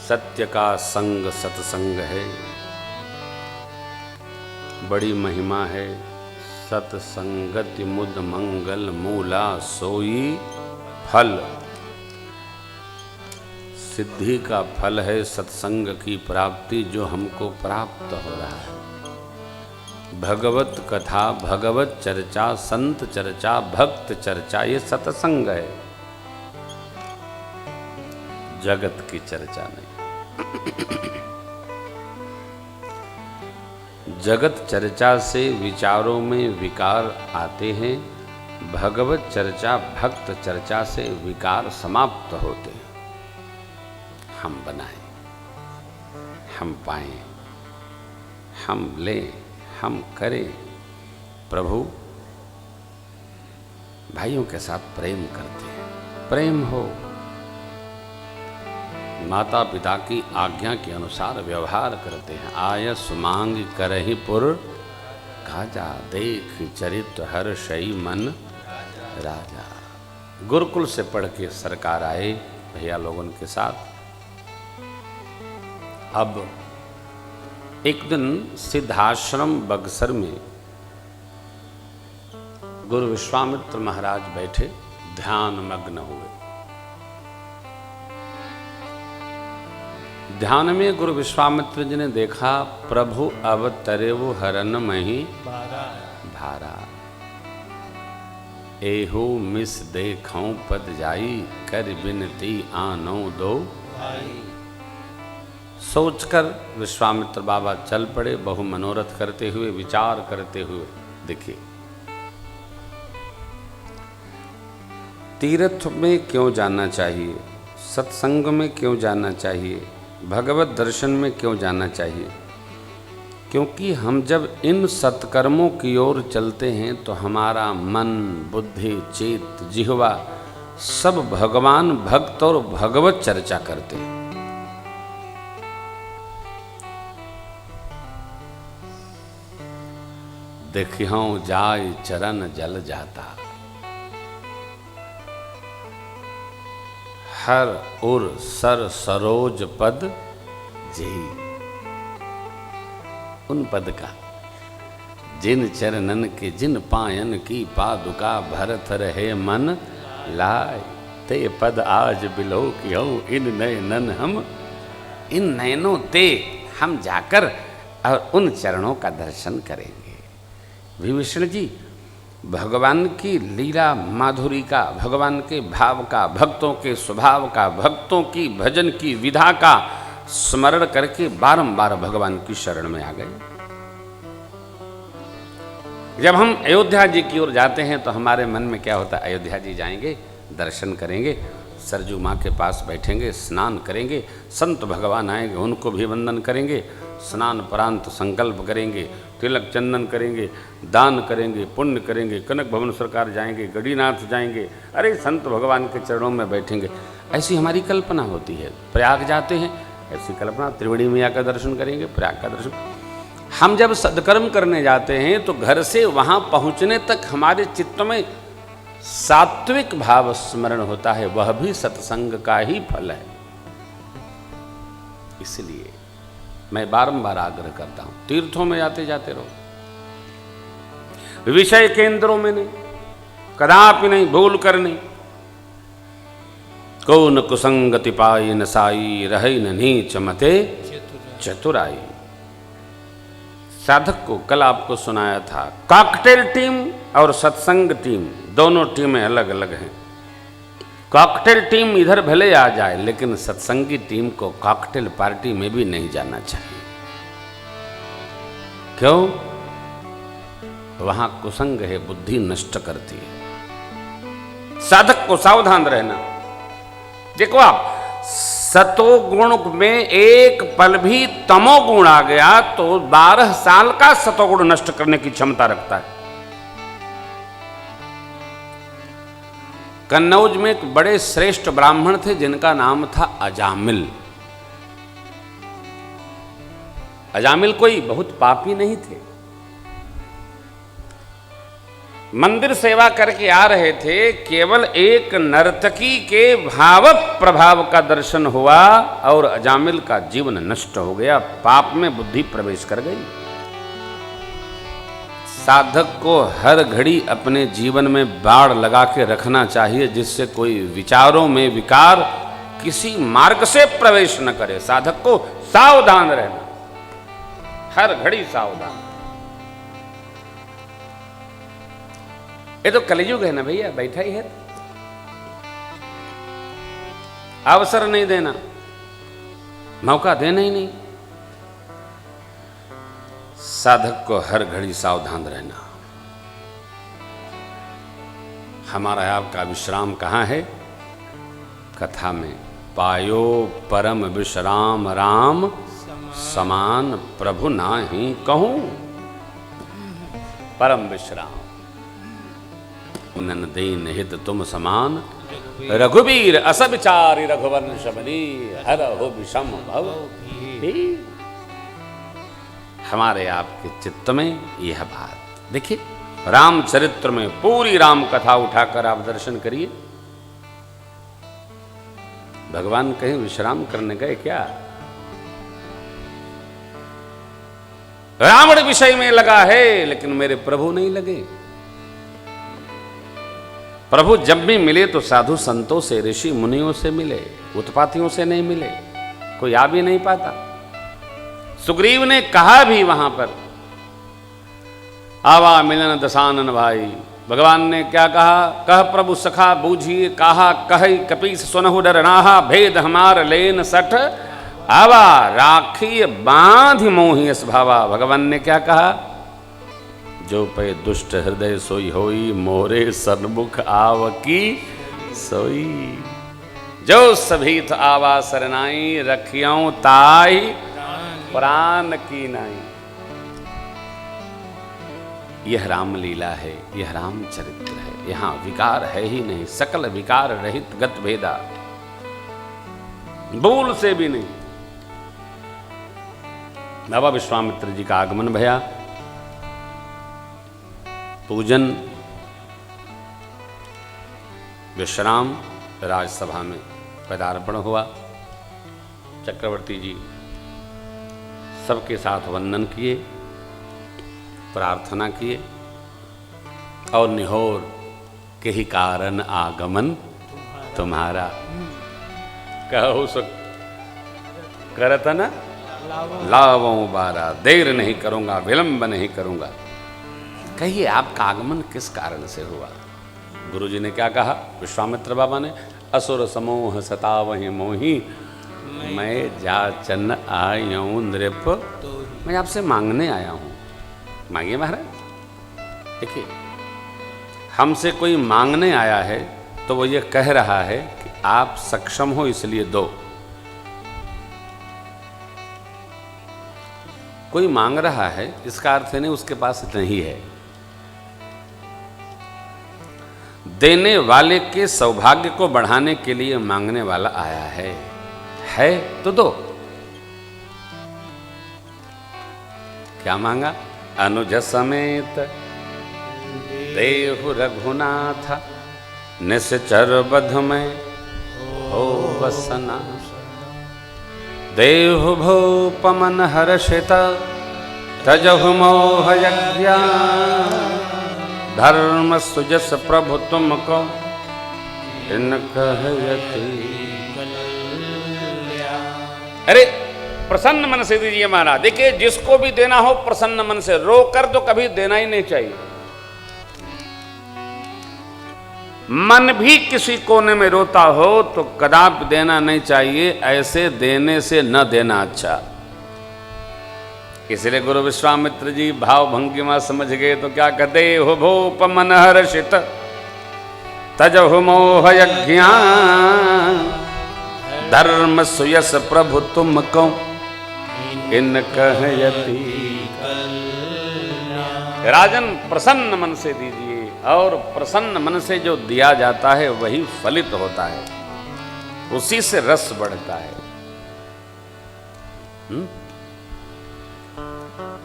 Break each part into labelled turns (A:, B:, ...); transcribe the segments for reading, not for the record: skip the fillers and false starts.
A: सत्य का संग सत्संग है, बड़ी महिमा है। सत्संगति मुद मंगल मूला सोई फल। सिद्धि का फल है सत्संग की प्राप्ति, जो हमको प्राप्त हो रहा है। भगवत कथा, भगवत चर्चा, संत चर्चा, भक्त चर्चा, ये सत्संग है, जगत की चर्चा नहीं। जगत चर्चा से विचारों में विकार आते हैं, भगवत चर्चा, भक्त चर्चा से विकार समाप्त होते हैं। हम बनाएं, हम पाएं, हम लें, हम करें। प्रभु भाइयों के साथ प्रेम करते हैं, प्रेम हो। माता पिता की आज्ञा के अनुसार व्यवहार करते हैं। आयस मांग करहि पुर काजा, देख चरित्र हर्षई मन राजा। गुरुकुल से पढ़ के सरकार आए भैया लोगों के साथ। अब एक दिन सिद्धाश्रम बक्सर में गुरु विश्वामित्र महाराज बैठे, ध्यान मग्न हुए। ध्यान में गुरु विश्वामित्र जी ने देखा, प्रभु अवतरेव हरन मही भारा। एहो मिस देखऊं पद जाई, कर बिनती आनो दो। सोचकर विश्वामित्र बाबा चल पड़े, बहु मनोरथ करते हुए, विचार करते हुए। देखिए, तीर्थ में क्यों जाना चाहिए, सत्संग में क्यों जाना चाहिए, भगवत दर्शन में क्यों जाना चाहिए? क्योंकि हम जब इन सत्कर्मों की ओर चलते हैं तो हमारा मन, बुद्धि, चेत, जिह्वा सब भगवान, भक्त और भगवत चर्चा करते हैं। देखियो जाय चरण जल जाता, हर उर सर सरोज पद जी। उन पद का, जिन चरणन के जिन पायन की पादुका, भरत रहे मन लाय। ते पद आज बिलो कियो इन नयनन हम, इन नयनों ते हम जाकर और उन चरणों का दर्शन करेंगे। विभीषण जी भगवान की लीला माधुरी का, भगवान के भाव का, भक्तों के स्वभाव का, भक्तों की भजन की विधा का स्मरण करके बारंबार भगवान की शरण में आ गए। जब हम अयोध्या जी की ओर जाते हैं तो हमारे मन में क्या होता है? अयोध्या जी जाएंगे, दर्शन करेंगे, सरजू माँ के पास बैठेंगे, स्नान करेंगे, संत भगवान आएंगे, उनको भी वंदन करेंगे, स्नान परांत संकल्प करेंगे, तिलक चंदन करेंगे, दान करेंगे, पुण्य करेंगे, कनक भवन सरकार जाएंगे, गढ़ीनाथ जाएंगे, अरे संत भगवान के चरणों में बैठेंगे। ऐसी हमारी कल्पना होती है। प्रयाग जाते हैं, ऐसी कल्पना, त्रिवेणी मैया का दर्शन करेंगे, प्रयाग का दर्शन। हम जब सत्कर्म करने जाते हैं तो घर से वहाँ पहुँचने तक हमारे चित्त में सात्विक भाव स्मरण होता है, वह भी सत्संग का ही फल है। इसलिए मैं बारंबार आग्रह करता हूं, तीर्थों में जाते जाते रहो, विषय केंद्रों में नहीं, कदापि नहीं, भूल कर नहीं। को न कुसंगति पाई न साई, रहे न नीच मते चतुराई। साधक को कल आपको सुनाया था, कॉकटेल टीम और सत्संग टीम, दोनों टीमें अलग अलग हैं। कॉकटेल टीम इधर भले आ जाए, लेकिन सत्संगी टीम को कॉकटेल पार्टी में भी नहीं जाना चाहिए। क्यों? वहां कुसंग है, बुद्धि नष्ट करती है। साधक को सावधान रहना। देखो आप, सतोगुण में एक पल भी तमोगुण आ गया तो 12 साल का सतोगुण नष्ट करने की क्षमता रखता है। कन्नौज में एक बड़े श्रेष्ठ ब्राह्मण थे जिनका नाम था अजामिल। अजामिल कोई बहुत पापी नहीं थे, मंदिर सेवा करके आ रहे थे, केवल एक नर्तकी के भाव प्रभाव का दर्शन हुआ और अजामिल का जीवन नष्ट हो गया, पाप में बुद्धि प्रवेश कर गई। साधक को हर घड़ी अपने जीवन में बाड़ लगा के रखना चाहिए, जिससे कोई विचारों में विकार किसी मार्ग से प्रवेश न करे। साधक को सावधान रहना, हर घड़ी सावधान। ये तो कलयुग है ना भैया, बैठा ही है, अवसर नहीं देना, मौका देना ही नहीं। साधक को हर घड़ी सावधान रहना। हमारा आपका विश्राम कहाँ है? कथा में, पायो परम विश्राम राम समान प्रभु नाहि कहूं। परम विश्राम नन दीन हित तुम समान, रघुवीर अस विचारी रघुवंश बनी, हरहु विषम भव। हमारे आपके चित्त में यह बात देखिए, रामचरित्र में पूरी राम कथा उठाकर आप दर्शन करिए। भगवान कहीं विश्राम करने गए क्या? रावण विषय में लगा है, लेकिन मेरे प्रभु नहीं लगे। प्रभु जब भी मिले तो साधु संतों से, ऋषि मुनियों से मिले, उत्पातियों से नहीं मिले, कोई आ भी नहीं पाता। सुग्रीव ने कहा भी वहां पर, आवा मिलन दसानन भाई। भगवान ने क्या कहा? कह प्रभु सखा बूझिए, कहा कहि कपीस सुनहु डर नाहा, भेद हमार लेन सठ आवा, राखी बांध मोहि स्वभावा। भगवान ने क्या कहा? जो पे दुष्ट हृदय सोई होई, मोरे सन्मुख आवकी सोई। जो सभीत आवा सरनाई, रखियों ताई प्राण की नाई। यह रामलीला है, यह रामचरित्र है। यहां विकार है ही नहीं, सकल विकार रहित गत भेदा, भूल से भी नहीं। बाबा विश्वामित्र जी का आगमन भया, पूजन, विश्राम, राजसभा में पदार्पण हुआ। चक्रवर्ती जी सबके साथ वंदन किए, प्रार्थना किए और निहोर के ही कारण आगमन तुम्हारा। कहो सो करत न लावों बारा, देर नहीं करूंगा, विलंब नहीं करूंगा। कहिए आपका आगमन किस कारण से हुआ? गुरु जी ने क्या कहा? विश्वामित्र बाबा ने, असुर समूह सतावहि मोहि, मैं जाचन आयूं नृप। मैं आपसे मांगने आया हूं। मांगिए महाराज। देखिए, हमसे कोई मांगने आया है तो वो ये कह रहा है कि आप सक्षम हो इसलिए दो। कोई मांग रहा है इसका अर्थ नहीं उसके पास नहीं है। देने वाले के सौभाग्य को बढ़ाने के लिए मांगने वाला आया है तो दो। क्या मांगा? अनुज समेत देहु रघुनाथ, निश्चर बध में हो वसना। देहु भूपमन हर्षित, तजहु मोह यज्ञान। धर्म सुजस प्रभु तुमको, इन कहयति। अरे प्रसन्न मन से दीजिए महाराज। देखिए, जिसको भी देना हो प्रसन्न मन से, रो कर तो कभी देना ही नहीं चाहिए। मन भी किसी कोने में रोता हो तो कदापि देना नहीं चाहिए। ऐसे देने से न देना अच्छा। इसलिए गुरु विश्वामित्र जी भाव भंगिमा समझ गए तो क्या कहते? हो भूप मन हर्षित, तजहु मोह यज्ञान। धर्म सुयस प्रभु तुमको, इन कहयति। राजन प्रसन्न मन से दीजिए, और प्रसन्न मन से जो दिया जाता है वही फलित होता है, उसी से रस बढ़ता है।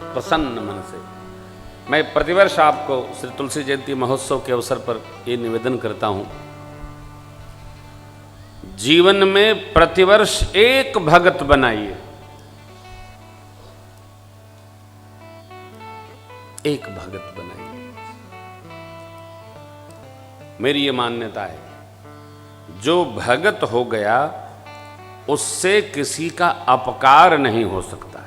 A: प्रसन्न मन से मैं प्रतिवर्ष आपको श्री तुलसी जयंती महोत्सव के अवसर पर ये निवेदन करता हूं, जीवन में प्रतिवर्ष एक भगत बनाइए, एक भगत बनाइए। मेरी ये मान्यता है, जो भगत हो गया उससे किसी का अपकार नहीं हो सकता है।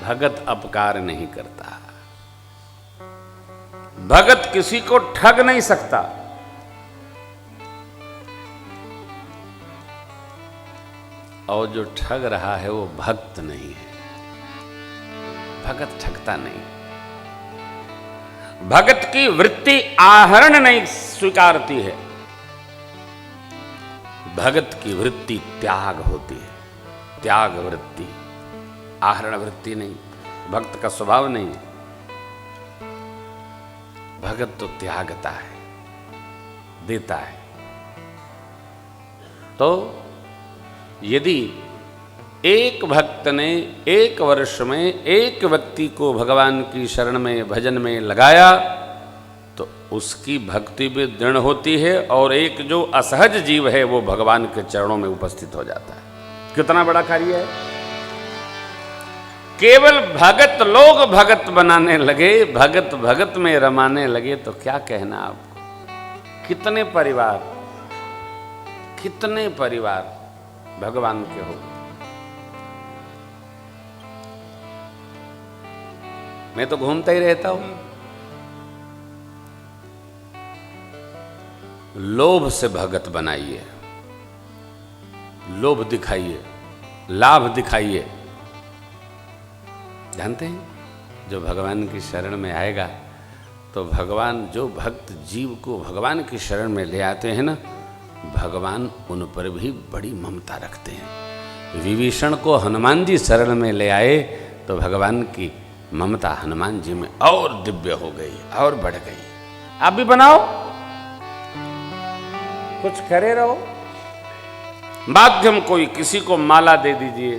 A: भगत अपकार नहीं करता, भगत किसी को ठग नहीं सकता। और जो ठग रहा है वो भक्त नहीं है। भगत ठगता नहीं, भगत की वृत्ति आहरण नहीं स्वीकारती है, भगत की वृत्ति त्याग होती है, त्याग वृत्ति, आहरण वृत्ति नहीं। भक्त का स्वभाव नहीं है, भगत तो त्यागता है, देता है। तो यदि एक भक्त ने एक वर्ष में एक व्यक्ति को भगवान की शरण में भजन में लगाया तो उसकी भक्ति भी दृढ़ होती है, और एक जो असहज जीव है वो भगवान के चरणों में उपस्थित हो जाता है। कितना बड़ा कार्य है। केवल भगत लोग भगत बनाने लगे, भगत भगत में रमाने लगे तो क्या कहना आपको। कितने परिवार भगवान के हो। मैं तो घूमता ही रहता हूं। लोभ से भगत बनाइए, लोभ दिखाइए, लाभ दिखाइए। जानते हैं, जो भगवान की शरण में आएगा तो भगवान, जो भक्त जीव को भगवान की शरण में ले आते हैं ना, भगवान उन पर भी बड़ी ममता रखते हैं। विभीषण को हनुमान जी शरण में ले आए तो भगवान की ममता हनुमान जी में और दिव्य हो गई, और बढ़ गई। आप भी बनाओ, कुछ करे रहो। माध्यम कोई, किसी को माला दे दीजिए,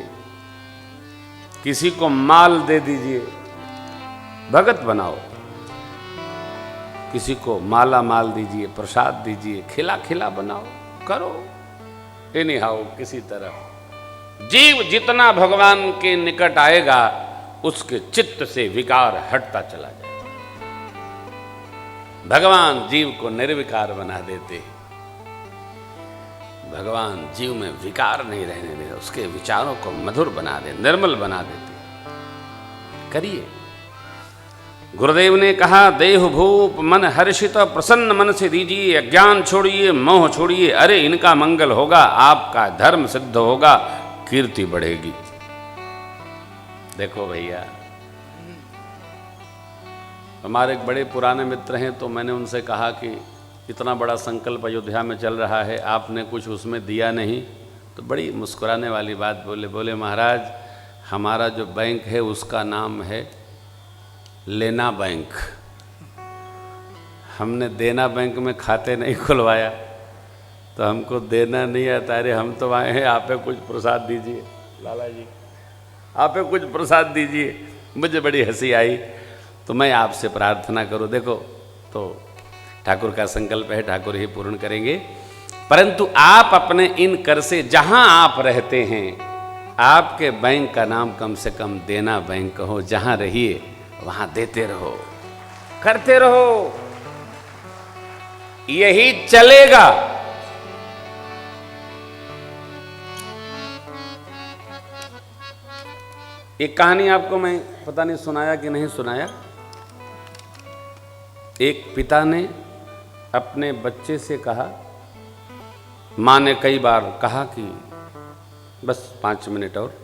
A: किसी को माल दे दीजिए, भगत बनाओ। किसी को माला माल दीजिए, प्रसाद दीजिए, खिला खिला बनाओ, करो। एनी हाउ, किसी तरह जीव जितना भगवान के निकट आएगा उसके चित्त से विकार हटता चला जाएगा। भगवान जीव को निर्विकार बना देते, भगवान जीव में विकार नहीं रहने देते, उसके विचारों को मधुर बना दे, निर्मल बना देते। करिए। गुरुदेव ने कहा, देह भूप मन हर्षित प्रसन्न मन से दीजिए, अज्ञान छोड़िए, मोह छोड़िए, अरे इनका मंगल होगा, आपका धर्म सिद्ध होगा, कीर्ति बढ़ेगी। देखो भैया, हमारे एक बड़े पुराने मित्र हैं, तो मैंने उनसे कहा कि इतना बड़ा संकल्प अयोध्या में चल रहा है, आपने कुछ उसमें दिया नहीं। तो बड़ी मुस्कुराने वाली बात बोले महाराज, हमारा जो बैंक है उसका नाम है लेना बैंक। हमने देना बैंक में खाते नहीं खुलवाया, तो हमको देना नहीं आता। अरे हम तो आए हैं, आप कुछ प्रसाद दीजिए लाला जी, आप कुछ प्रसाद दीजिए। मुझे बड़ी हंसी आई। तो मैं आपसे प्रार्थना करूं, देखो तो ठाकुर का संकल्प है, ठाकुर ही पूर्ण करेंगे, परंतु आप अपने इन कर से जहां आप रहते हैं, आपके बैंक का नाम कम से कम देना बैंक हो। जहां रहिए वहां देते रहो, करते रहो, यही चलेगा। एक कहानी आपको मैं पता नहीं सुनाया कि नहीं सुनाया। एक पिता ने अपने बच्चे से कहा, माँ ने कई बार कहा कि बस 5 मिनट और,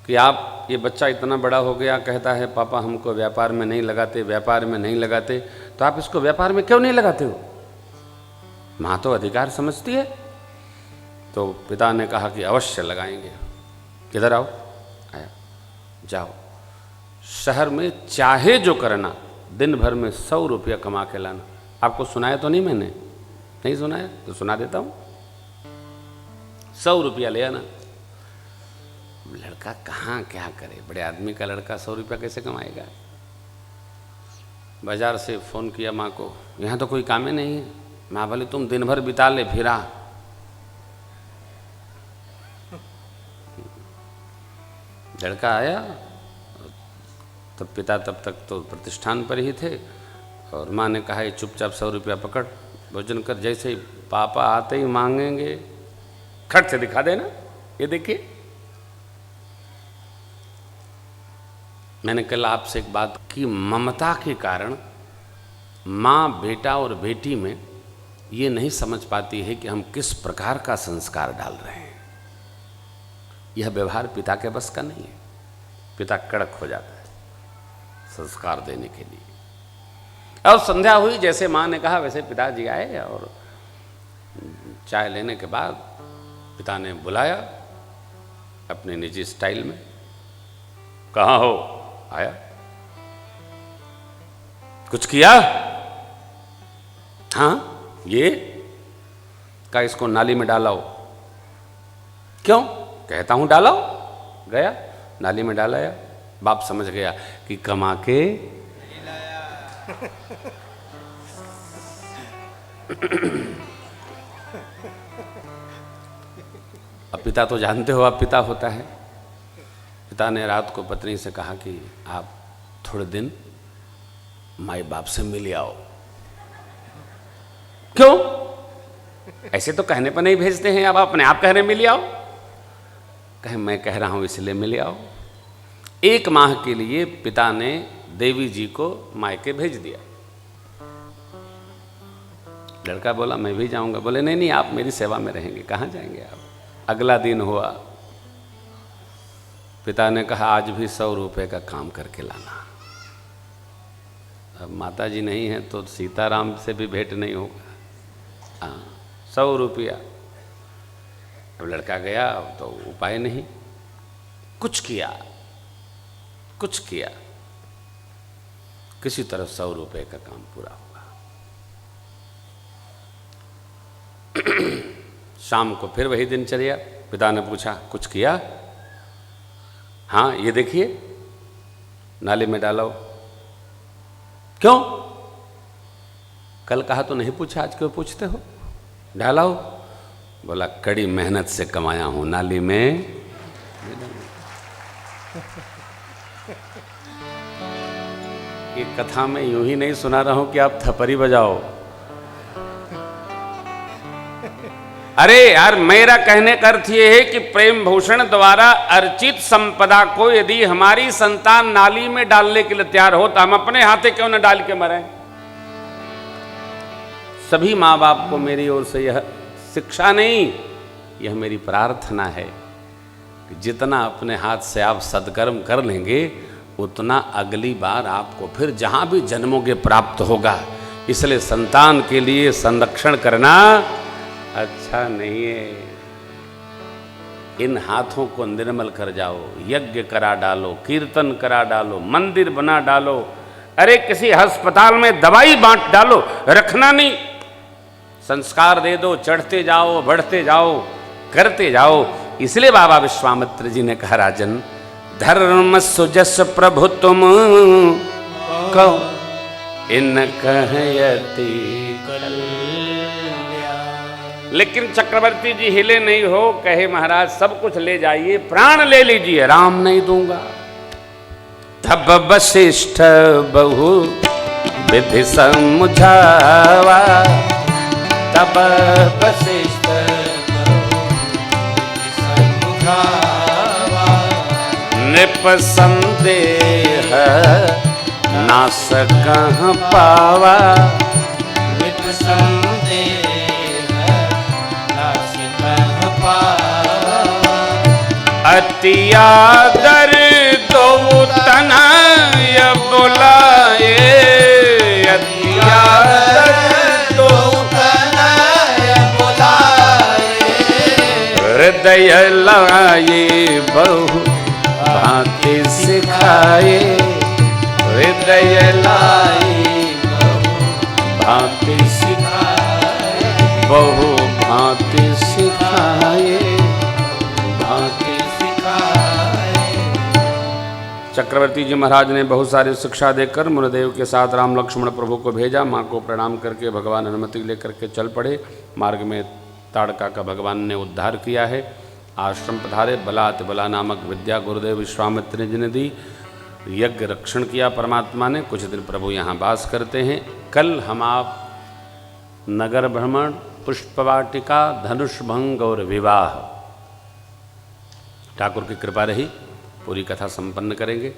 A: कि आप, ये बच्चा इतना बड़ा हो गया, कहता है पापा हमको व्यापार में नहीं लगाते, व्यापार में नहीं लगाते, तो आप इसको व्यापार में क्यों नहीं लगाते हो? माँ तो अधिकार समझती है। तो पिता ने कहा कि अवश्य लगाएंगे। किधर आओ? आया। जाओ शहर में चाहे जो करना, दिन भर में 100 रुपया कमा के लाना। आपको सुनाया तो नहीं मैंने? नहीं सुनाया तो सुना देता हूँ। 100 रुपया ले आना। लड़का कहाँ क्या करे, बड़े आदमी का लड़का 100 रुपया कैसे कमाएगा। बाजार से फ़ोन किया माँ को, यहाँ तो कोई काम ही नहीं है। माँ बोली तुम दिन भर बिता ले फिरा। लड़का आया, तब पिता तब तक तो प्रतिष्ठान पर ही थे, और माँ ने कहा ये चुपचाप 100 रुपया पकड़, भोजन कर। जैसे ही पापा आते ही मांगेंगे, खट से दिखा देना, ये देखिए। मैंने कल आपसे एक बात की, ममता के कारण माँ बेटा और बेटी में ये नहीं समझ पाती है कि हम किस प्रकार का संस्कार डाल रहे हैं। यह व्यवहार पिता के बस का नहीं है। पिता कड़क हो जाता है संस्कार देने के लिए। और संध्या हुई, जैसे माँ ने कहा वैसे पिताजी आए, और चाय लेने के बाद पिता ने बुलाया अपने निजी स्टाइल में। कहाँ हो? आया। कुछ किया? हाँ, ये का इसको नाली में डालाओ। क्यों? कहता हूं डालाओ। गया नाली में डालाया। बाप समझ गया कि कमा के अब पिता तो जानते हो आप पिता होता है। पिता ने रात को पत्नी से कहा कि आप थोड़े दिन माई बाप से मिल आओ। क्यों? ऐसे तो कहने पर नहीं भेजते हैं, अब अपने आप कह रहे मिल आओ। कहे मैं कह रहा हूं इसलिए मिल आओ। 1 माह के लिए पिता ने देवी जी को मायके भेज दिया। लड़का बोला मैं भी जाऊंगा। बोले नहीं नहीं, आप मेरी सेवा में रहेंगे। कहाँ जाएंगे आप? अगला दिन हुआ, पिता ने कहा आज भी 100 रुपये का काम करके लाना। अब माता जी नहीं है तो सीताराम से भी भेंट नहीं होगा। हाँ, 100 रुपया। अब लड़का गया तो उपाय नहीं, कुछ किया, किसी तरह 100 रुपये का काम पूरा हुआ। शाम को फिर वही दिनचर्या। पिता ने पूछा कुछ किया? हाँ, ये देखिए नाली में डालो। क्यों? कल कहा तो नहीं पूछा, आज क्यों पूछते हो? डालाओ। बोला कड़ी मेहनत से कमाया हूं, नाली में। ये कथा में यूं ही नहीं सुना रहा हूं कि आप थपरी बजाओ। अरे यार, मेरा कहने का अर्थ ये है कि प्रेम भूषण द्वारा अर्चित संपदा को यदि हमारी संतान नाली में डालने के लिए तैयार हो तो हम अपने हाथे क्यों न डाल के मरें। सभी माँ बाप को मेरी ओर से यह शिक्षा नहीं, यह मेरी प्रार्थना है कि जितना अपने हाथ से आप सदकर्म कर लेंगे उतना अगली बार आपको फिर जहां भी जन्मोगे प्राप्त होगा। इसलिए संतान के लिए संरक्षण करना अच्छा नहीं है। इन हाथों को निर्मल कर जाओ, यज्ञ करा डालो, कीर्तन करा डालो, मंदिर बना डालो। अरे किसी अस्पताल में दवाई बांट डालो, रखना नहीं। संस्कार दे दो, चढ़ते जाओ, बढ़ते जाओ, करते जाओ। इसलिए बाबा विश्वामित्र जी ने कहा राजन, धर्म सुजस प्रभु तुम कहो इन कहयति लेकिन चक्रवर्ती जी हिले नहीं हो, कहे महाराज सब कुछ ले जाइए, प्राण ले लीजिए, राम नहीं दूंगा। तब वशिष्ठ बहु विधि समझावा, तब वशिष्ठ बहु विधि समझावा, नृप संदेह ना सकह पावा, नृप संदेह अति आदर दो तनय बुलाए, अति आदर दो तनय बुलाए, हृदय लाए बहु भांति सिखाए, हृदय लाए बहु भांति सिखाए, बहु भांति सिखाए, भांति सिखाए। चक्रवर्ती जी महाराज ने बहुत सारी शिक्षा देकर मुनिदेव के साथ राम लक्ष्मण प्रभु को भेजा। माँ को प्रणाम करके भगवान अनुमति लेकर के चल पड़े। मार्ग में ताड़का का भगवान ने उद्धार किया है। आश्रम पधारे। बलात् बला नामक विद्या गुरुदेव विश्वामित्र जी ने दी। यज्ञ रक्षण किया परमात्मा ने। कुछ दिन प्रभु यहाँ वास करते हैं। कल हम आप नगर भ्रमण, पुष्पवाटिका, धनुष भंग और विवाह, ठाकुर की कृपा रही पूरी कथा संपन्न करेंगे।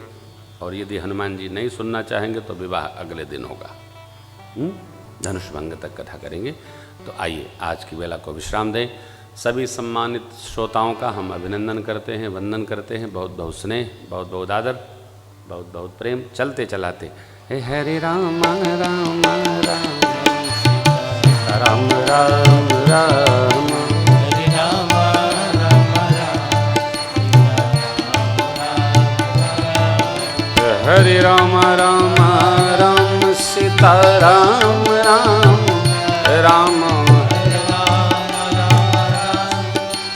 A: और यदि हनुमान जी नहीं सुनना चाहेंगे तो विवाह अगले दिन होगा। धनुष भंग तक कथा करेंगे। तो आइए आज की वेला को विश्राम दें। सभी सम्मानित श्रोताओं का हम अभिनंदन करते हैं, वंदन करते हैं। बहुत बहुत स्नेह, बहुत बहुत आदर, बहुत बहुत प्रेम। चलते चलाते हे हरे राम राम राम राम राम राम
B: हरे राम राम
A: हरे राम राम राम सीता राम राम राम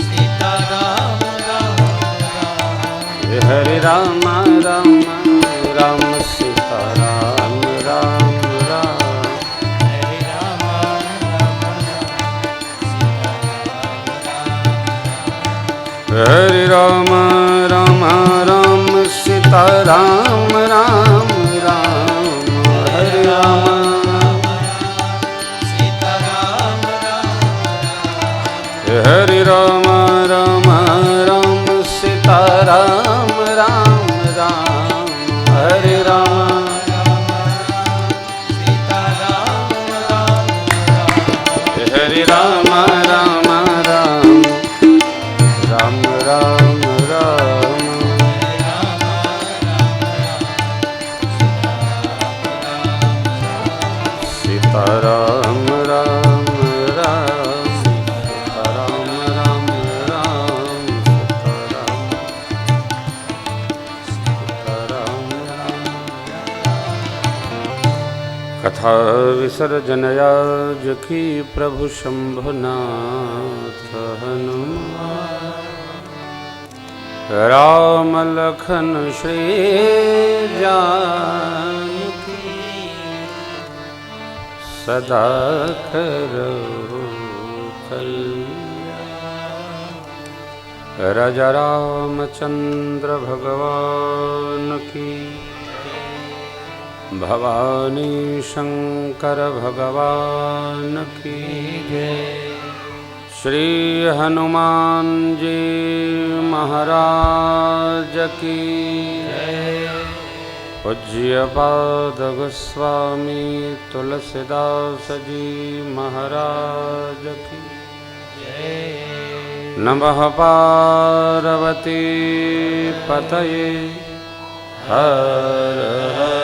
B: सीता राम राम
A: हरे राम राम राम सीता राम राम राम
B: हरे राम
A: हरे राम राम राम सीता राम राम राम हरे राम
B: सीता राम
A: हरे राम राम राम सीता राम राम राम हरे राम
B: सीता राम
A: हरे राम राम राम राम राम राम सीता राम राम राम सीता राम राम राम सीता राम राम। कथा विसर्जन आज की प्रभु शंभुनाथ हनुमान राम लखन श्री जानकी सदा करो कल्याण। राजा रामचंद्र भगवान की, भवानी शंकर भगवान की जय। श्री हनुमान जी महाराज की जय। पूज्यपाद गोस्वामी तुलसीदास जी महाराज की जय। नमः पार्वती पतये हर हर